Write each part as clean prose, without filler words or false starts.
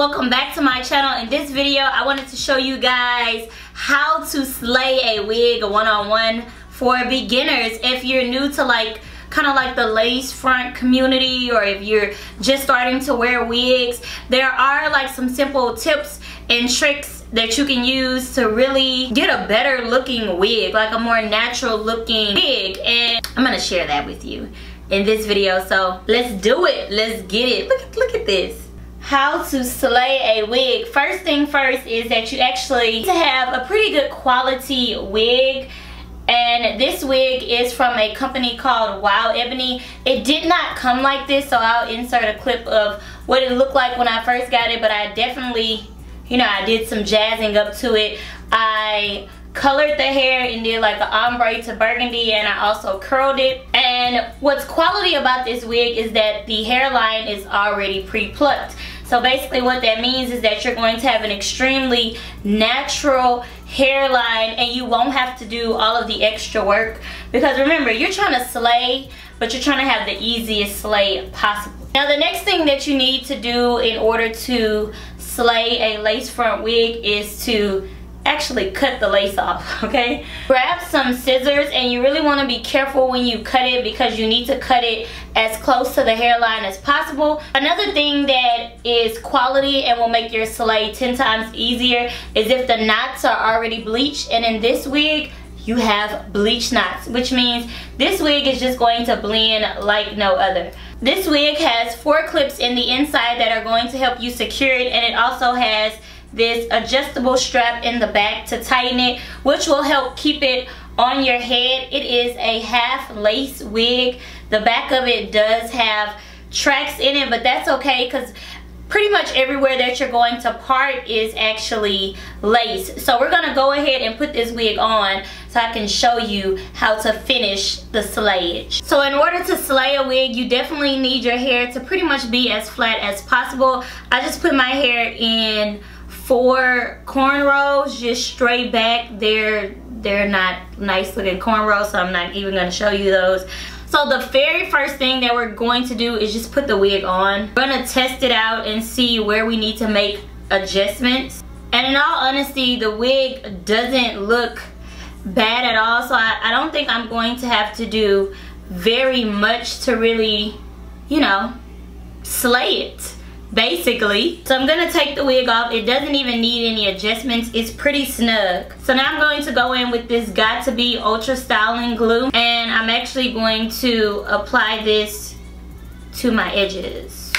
welcome back to my channel. In this video I wanted to show you guys how to slay a wig, a one-on-one for beginners. If you're new to kind of like the lace front community, or if you're just starting to wear wigs, there are like some simple tips and tricks that you can use to really get a better looking wig, like a more natural looking wig, and I'm gonna share that with you in this video. So let's do it, let's get it. Look at this. How to slay a wig. First thing first is that you actually need to have a pretty good quality wig, and this wig is from a company called Wowebony. It did not come like this, so I'll insert a clip of what it looked like when I first got it, but I definitely, you know, I did some jazzing up to it. I colored the hair and did like an ombre to burgundy, and I also curled it. And what's quality about this wig is that the hairline is already pre-plucked. So basically what that means is that you're going to have an extremely natural hairline, and you won't have to do all of the extra work, because remember, you're trying to slay, but you're trying to have the easiest slay possible. Now the next thing that you need to do in order to slay a lace front wig is to actually cut the lace off, okay? Grab some scissors, and you really want to be careful when you cut it, because you need to cut it as close to the hairline as possible. Another thing that is quality and will make your slay 10 times easier is if the knots are already bleached, and in this wig you have bleach knots, which means this wig is just going to blend like no other. This wig has 4 clips in the inside that are going to help you secure it, and it also has this adjustable strap in the back to tighten it, which will help keep it on your head. It is a half lace wig. The back of it does have tracks in it, but that's okay, because pretty much everywhere that you're going to part is actually lace. So we're gonna go ahead and put this wig on so I can show you how to finish the slayage. So in order to slay a wig, you definitely need your hair to pretty much be as flat as possible. I just put my hair in 4 cornrows, just straight back. They're not nice looking cornrows, so I'm not even going to show you those. So the very first thing that we're going to do is just put the wig on. We're going to test it out and see where we need to make adjustments. And in all honesty, the wig doesn't look bad at all, so I don't think I'm going to have to do very much to really, you know, slay it, basically. So I'm gonna take the wig off. It doesn't even need any adjustments. It's pretty snug. So now I'm going to go in with this Got To Be Ultra Styling Glue, and I'm actually going to apply this to my edges.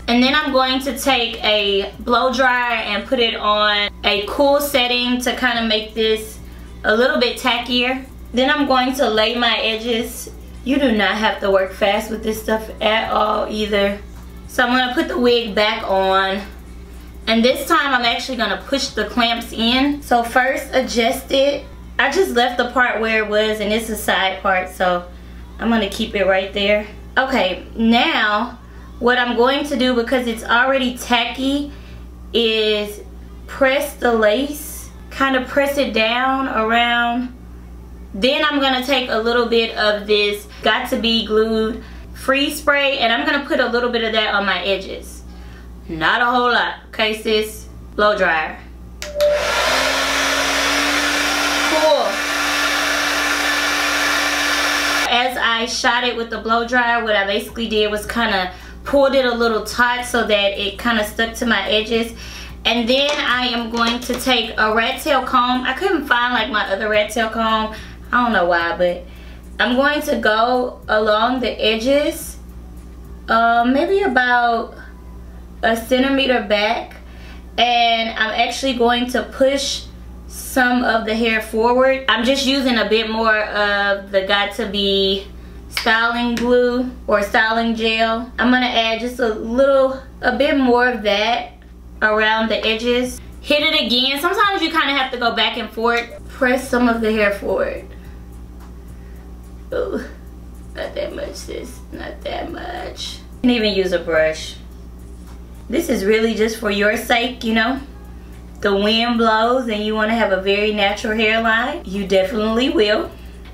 And then I'm going to take a blow dryer and put it on a cool setting to kind of make this a little bit tackier. Then I'm going to lay my edges. You do not have to work fast with this stuff at all either. So I'm going to put the wig back on, and this time I'm actually going to push the clamps in. So first adjust it. I just left the part where it was, and it's a side part, so I'm going to keep it right there. Okay, now what I'm going to do, because it's already tacky, is press the lace, kind of press it down around. Then I'm going to take a little bit of this Got To Be Glued freeze spray, and I'm gonna put a little bit of that on my edges. Not a whole lot, okay sis? Blow dryer. Cool. As I shot it with the blow dryer, what I basically did was kind of pulled it a little taut so that it kind of stuck to my edges. And then I am going to take a rat tail comb. I couldn't find like my other rat tail comb. I don't know why, but I'm going to go along the edges, maybe about a centimeter back, and I'm actually going to push some of the hair forward. I'm just using a bit more of the Got To Be styling glue or styling gel. I'm gonna add just a bit more of that around the edges. Hit it again. Sometimes you kind of have to go back and forth. Press some of the hair forward. Ooh, not that much sis, not that much. You can even use a brush. This is really just for your sake, you know. The wind blows and you want to have a very natural hairline, you definitely will.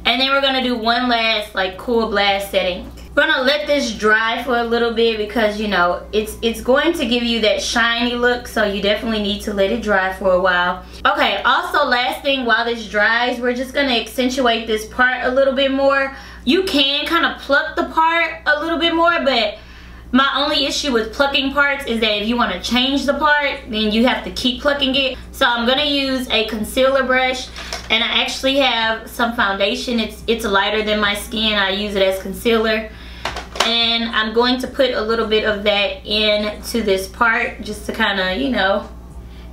And then we're gonna do one last like cool blast setting. We're gonna let this dry for a little bit because, you know, it's going to give you that shiny look, so you definitely need to let it dry for a while. Okay, also last thing, while this dries, we're just gonna accentuate this part a little bit more. You can kind of pluck the part a little bit more, but my only issue with plucking parts is that if you want to change the part, then you have to keep plucking it. So I'm gonna use a concealer brush, and I actually have some foundation. It's lighter than my skin. I use it as concealer. And I'm going to put a little bit of that into this part just to kind of, you know,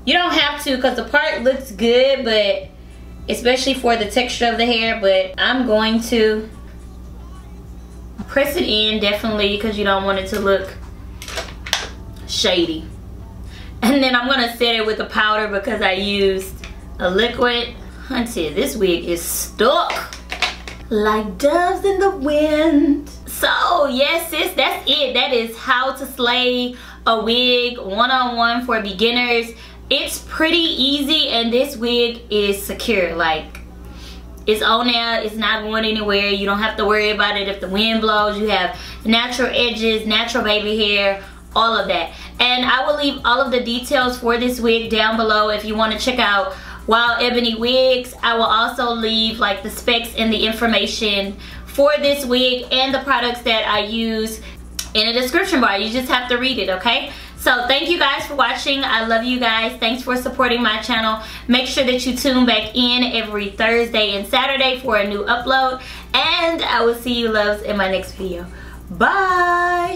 you don't have to because the part looks good, but especially for the texture of the hair, but I'm going to press it in definitely because you don't want it to look shady. And then I'm going to set it with a powder because I used a liquid. Hunty, this wig is stuck like doves in the wind. So yes sis, that's it. That is how to slay a wig one-on-one for beginners. It's pretty easy, and this wig is secure. Like, it's on there, it's not going anywhere. You don't have to worry about it if the wind blows. You have natural edges, natural baby hair, all of that. And I will leave all of the details for this wig down below if you want to check out Wowebony Wigs. I will also leave like the specs and the information for this wig and the products that I use in the description bar. You just have to read it, okay? So thank you guys for watching. I love you guys. Thanks for supporting my channel. Make sure that you tune back in every Thursday and Saturday for a new upload. And I will see you loves in my next video. Bye!